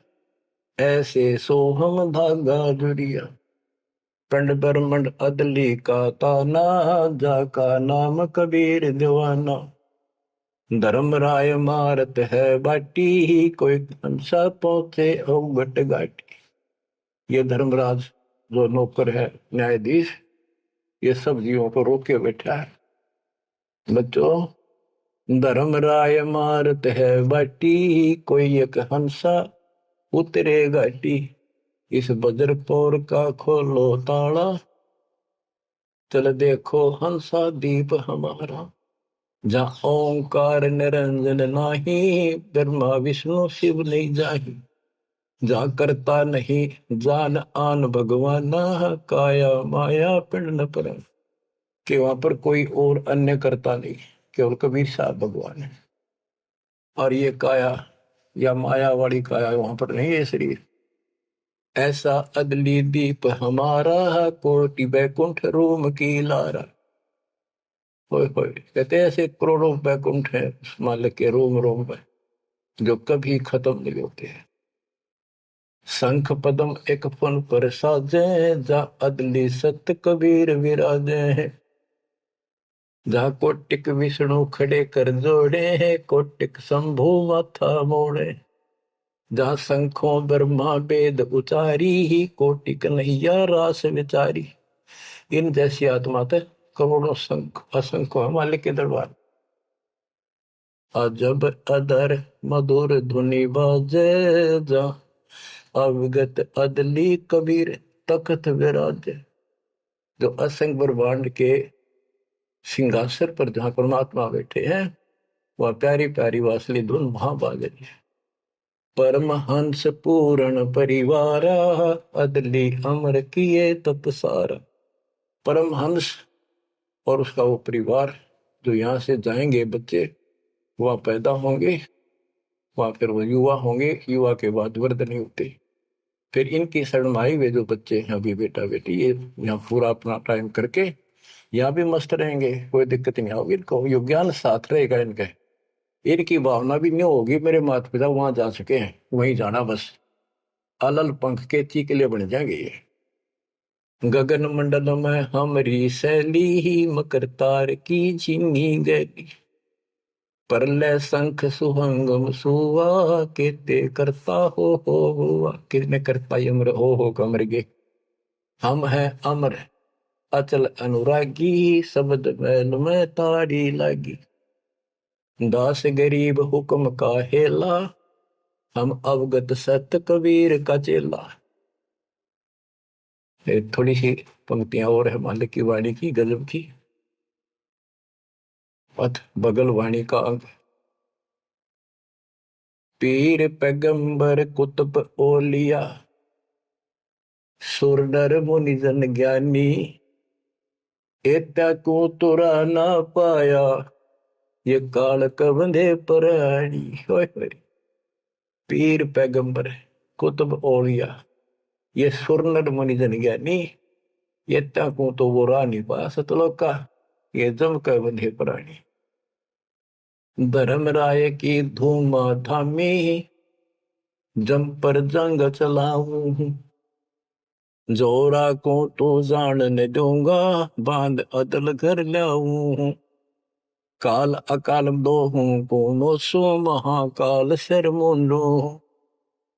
ऐसे सो हम धागा जुरिया। पंड ब्रह्मंड अदली का ताना, जाका नाम कबीर दीवाना। धर्म राय मारत है बाटी, कोई हंसा पहुंचे अवगट घाटी। ये धर्मराज जो नौकर है न्यायाधीश, ये सब जीवों को रोके बैठा है। बच्चों, धर्म राय मारत है बाटी, कोई एक हंसा उतरे घाटी। इस बजरपोर का खोलो ताला, चल देखो हंसा दीप हमारा। जहाँ ओंकार निरंजन नाही, ब्रह्मा विष्णु शिव नहीं जाही। जा करता नहीं जान आन भगवाना, काया माया पिंड न पर। कि वहां पर कोई और अन्य करता नहीं, केवल कबीर साहब भगवान है। और ये काया या माया वाली काया वहां पर नहीं है शरीर। ऐसा अदली दीप हमारा, कोटि बैकुंठ रोम की लारा। होए होए। कहते हैं ऐसे करोड़ों बैकुंठ है उस मालिक के रोम रोम में, जो कभी खत्म नहीं होते हैं। शंख पदम एक फन पर साजे, जा अदली सत कबीर विराजे हैं। जहाँ कोटिक विष्णु खड़े कर जोड़े हैं, कोटिक शंभु माथा मोड़े। जहाँ शंखों ब्रह्मा वेद उचारी, ही कोटिक नैया रास विचारी। इन जैसी आत्मा थे करोड़ों शंख असंख्य मालिक के दरबार। अजब अदर मधुर धुनि बाजे, जा अवगत अदली कबीर तखत विराजे। जो असंख्य ब्रह्मांड के सिंहासन पर जहां परमात्मा बैठे हैं, वह प्यारी प्यारी वासली धुन वहां बाज रही है। परमहंस पूर्ण परिवारा, अदली अमर किए तपसारा। परमहंस और उसका वो परिवार जो यहाँ से जाएंगे बच्चे, वह पैदा होंगे, वह फिर वो युवा होंगे, युवा के बाद वृद्ध नहीं होते। फिर इनकी शरणमाई वे जो बच्चे हैं अभी बेटा बेटी, ये यहाँ पूरा अपना टाइम करके यहाँ भी मस्त रहेंगे, कोई दिक्कत नहीं होगी इनको। यो ज्ञान साथ रहेगा इनके। इनकी भावना भी नहीं होगी मेरे माता पिता वहां जा चुके हैं, वहीं जाना बस। अलल पंख के चीकले बन जाएंगे ये। गगन मंडल में हमरी शैली, ही मकर तार की चीनी गैली। परलय शंख सुहंगम सुवा, केते करता हो हुआ। किसने करता अमर हो कमर गे। हम हैं अमर अचल अनुरागी, शब्द मैल में तारी लागी। दास गरीब हुक्म का हेला, हम अवगत सत कबीर का चेला। थोड़ी सी पंक्तियां और है मालिक की वाणी की गजब की। पथ बगल वाणी का अंग। पीर पैगंबर कुतुब ओलिया, सुर नर मुनि जन ज्ञानी, एता को तुरा ना पाया, ये काल कबंधे प्राणी। पीर पैगंबर कुतुब ओलिया, ये सुर नर मुनि जन ज्ञानी, एता को तो वो रानी पा सतलोक का, ये जम कर बंधे प्राणी। धर्मराय की धूम थामी, जम पर जंग चलाऊं, जोरा को तो जान न दूंगा, बांध अदल कर लाऊं। काल अकाल दो हूं कोनो सो, महाकाल सर मुंडो,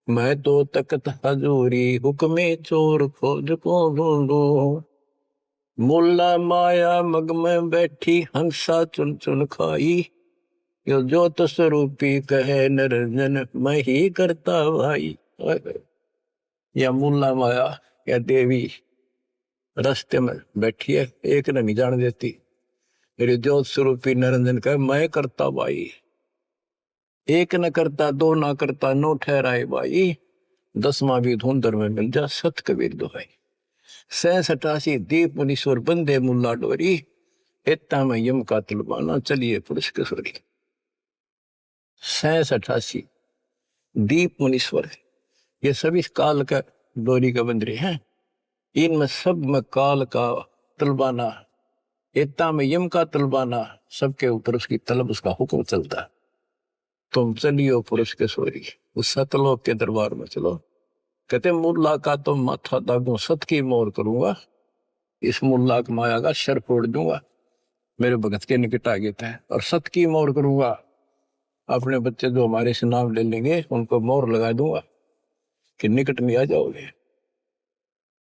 मैं तो तकत हजूरी हुक्मे चोर खोज को ढूंढो। मुल्ला माया मग में बैठी, हंसा चुन चुन खाई, यो ज्योत स्वरूपी कहे निरंजन, मैं ही करता भाई। या मुल्ला माया या देवी रास्ते में बैठी है, एक ने नहीं जान देती। मेरे ज्योत स्वरूपी निरंजन कहे मैं करता भाई। एक न करता दो ना करता, नो ठहराए भाई, 10वां भी धुंधर में मिल जा सत कबीर दुहाई। 87 दीप मुनीश्वर बंदे मुल्ला डोरी, इतना में यम का तलबाना चलिए पुरुष किशोरी। 87 दीप मुनीश्वर है, ये सभी काल का डोरी का बंदरे हैं। इनमें सब में काल का तलबाना, इतना में यम का तलबाना, सबके ऊपर उसकी तलब, उसका हुक्म चलता है। तुम चलियो पुरुष किशोरी, उस सतलोक के दरबार में चलो। कहते मुल्ला का तो माथा दागू, सत की मोर करूंगा, इस मुल्ला की माया का शर फोड़ दूंगा, मेरे भगत के निकट आ गए थे। और सत की मोर करूंगा, अपने बच्चे जो हमारे से नाम ले लेंगे उनको मोर लगा दूंगा कि निकट में आ जाओगे।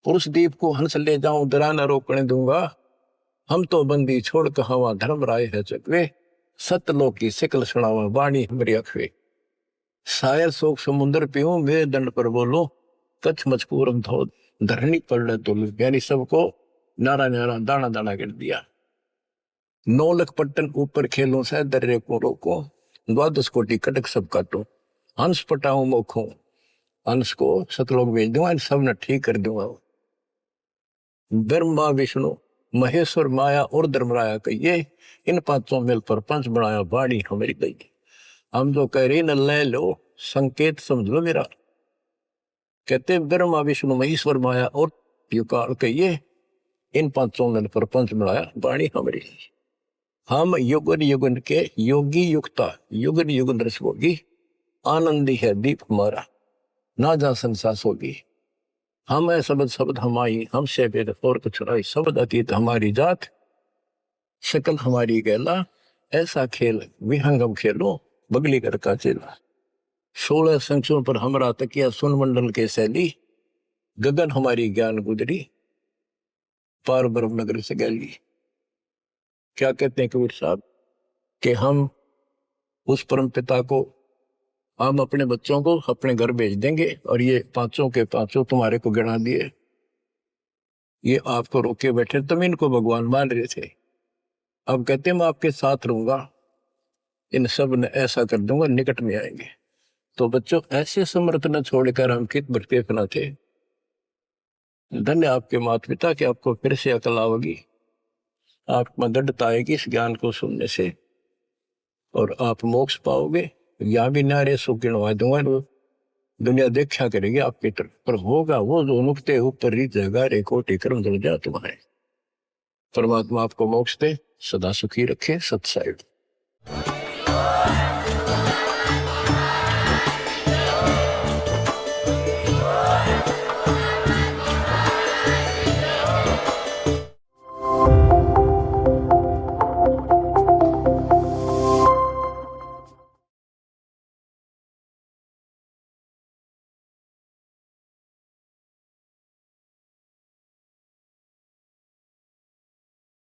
पुरुष दीप को हंस ले जाऊं, दरा न रोकने दूंगा, हम तो बंदी छोड़ कहावा, धर्म राय है चकवे, सतलोक की सिकल सुनावा, वाणी हमारी अखवे। शायर शोक समुद्र पीऊं, मेरे दंड पर बोलो, कच्छ मचपूरम धो धरनी पड़ तो। यानी सबको नारा नारा दाना दाना कर दिया। 9 लख पट्टन ऊपर खेलों से दर्रे को रोको, 12 कोटि कटक सब काटो, हंस पटाऊं मोखों, हंस को सतलोक भेज दूंगा, सब ने ठीक कर दूंगा। ब्रह्मा विष्णु महेश्वर माया और धर्मराया कहिए, इन पांचों मिल पर पंच बनाया, वाणी हमारी गई। हम जो कह रही न ले लो, संकेत समझ लो मेरा। कहते ब्रह्मा विष्णु महेश्वर माया और युकाल कहिए, इन पांचों मिल पर पंच बनाया, वाणी हमारी। हम युगन युगन के योगी युक्ता, युगन युगन रस होगी, आनंदी है दीप हमारा, ना जा संसास होगी। हम है शब्द शब्द हमारी, हमसे वेद और कुछ राई, शब्द अतीत हमारी जात, शकल हमारी गैला, ऐसा खेल विहंगम खेलो, बगली कर का चेला। 16 संख्यों पर हमरा तकिया, सुन मंडल के शैली, गगन हमारी ज्ञान गुजरी, पार ब्रह्म नगर से गैली। क्या कहते हैं कबीर साहब कि हम उस परम पिता को, हम अपने बच्चों को अपने घर भेज देंगे, और ये पांचों के पांचों तुम्हारे को गिना दिए, ये आपको रोके बैठे, तुम इनको भगवान मान रहे थे। अब कहते मैं आपके साथ रहूंगा, इन सब ने ऐसा कर दूंगा, निकट में आएंगे। तो बच्चों ऐसे समर्थ न छोड़कर हम कित भटके फना थे। धन्य आपके माता पिता कि आपको फिर से अकल आओगी, आपको दृढ़ता आएगी इस ज्ञान को सुनने से, और आप मोक्ष पाओगे। यहाँ भी नारे सुख गिनवा दूंगा, दुनिया देखा करेगी आपकी तरफ, पर होगा वो जो नुकते ऊपर रीत जगा रे कोटि कर्म जल जा तुम्हारे। परमात्मा आपको मोक्ष दे, सदा सुखी रखे। सत्साई।